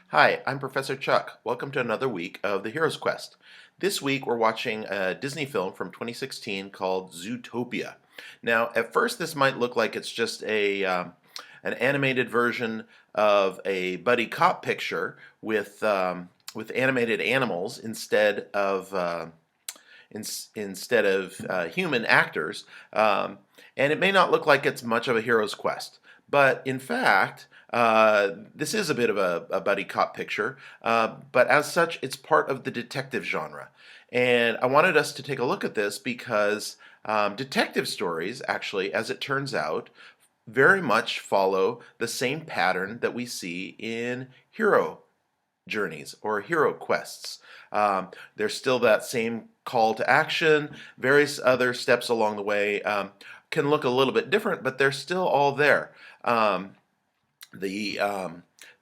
Hi, I'm Professor Chuck. Welcome to another week of the Hero's Quest. This week we're watching a Disney film from 2016 called Zootopia. Now, at first this might look like it's just an animated version of a buddy cop picture with animated animals instead of human actors, and it may not look like it's much of a hero's quest. But in fact, this is a bit of a buddy cop picture, but as such, it's part of the detective genre. And I wanted us to take a look at this because detective stories, actually, as it turns out, very much follow the same pattern that we see in hero journeys or hero quests. There's still that same call to action. Various other steps along the way can look a little bit different, but they're still all there. Um, the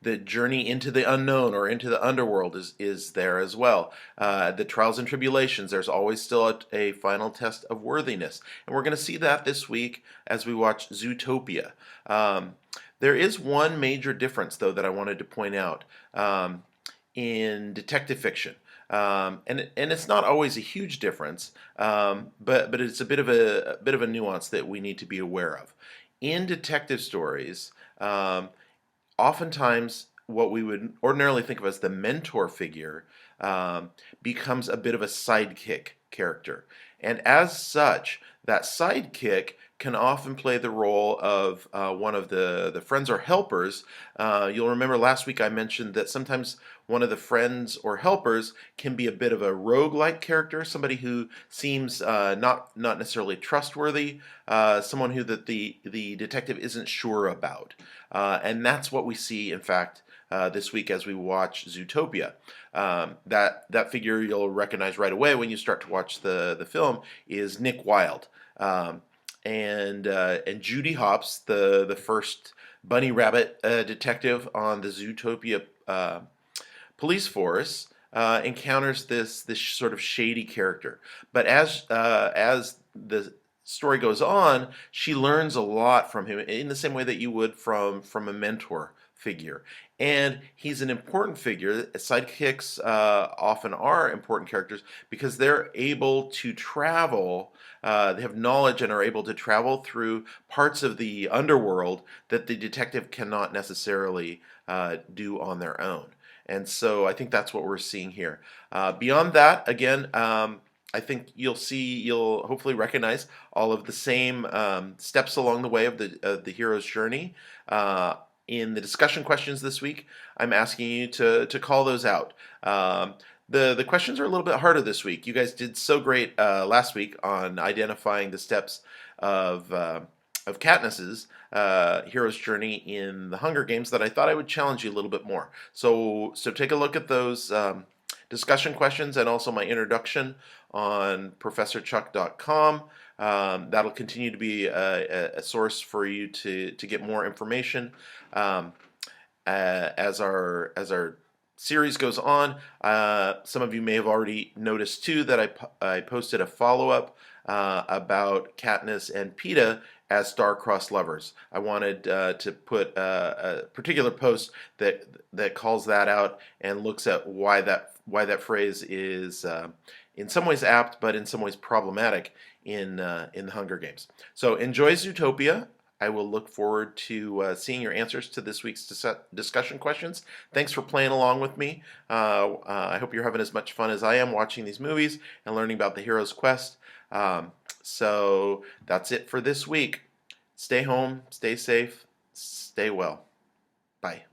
the journey into the unknown or into the underworld is there as well. The trials and tribulations, there's always still a final test of worthiness. And we're going to see that this week as we watch Zootopia. Um, there is one major difference, though, that I wanted to point out in detective fiction. And it's not always a huge difference, but it's a bit of a nuance that we need to be aware of. In detective stories, oftentimes what we would ordinarily think of as the mentor figure becomes a bit of a sidekick character. And as such, that sidekick can often play the role of one of the friends or helpers. You'll remember last week I mentioned that sometimes one of the friends or helpers can be a bit of a rogue-like character, somebody who seems not necessarily trustworthy, someone who the detective isn't sure about. And that's what we see, in fact, this week as we watch Zootopia. That figure you'll recognize right away when you start to watch the film is Nick Wilde. And Judy Hopps, the first bunny rabbit detective on the Zootopia police force, encounters this sort of shady character. But as the story goes on, she learns a lot from him in the same way that you would from a mentor figure. And he's an important figure. Sidekicks often are important characters because they're able to travel. They have knowledge and are able to travel through parts of the underworld that the detective cannot necessarily do on their own. And so I think that's what we're seeing here. Beyond that, again, I think you'll hopefully recognize all of the same steps along the way of the hero's journey. In the discussion questions this week, I'm asking you to call those out. The questions are a little bit harder this week. You guys did so great last week on identifying the steps of Katniss's hero's journey in the Hunger Games that I thought I would challenge you a little bit more. So take a look at those discussion questions and also my introduction on ProfessorChuck.com. That'll continue to be a source for you to get more information as our series goes on. Some of you may have already noticed too that I posted a follow-up about Katniss and Peeta as star-crossed lovers. I wanted to put a particular post that calls that out and looks at why that phrase is in some ways apt, but in some ways problematic in the Hunger Games. So enjoy Zootopia. I will look forward to seeing your answers to this week's discussion questions. Thanks for playing along with me. I hope you're having as much fun as I am watching these movies and learning about the hero's quest. So that's it for this week. Stay home, stay safe, stay well. Bye.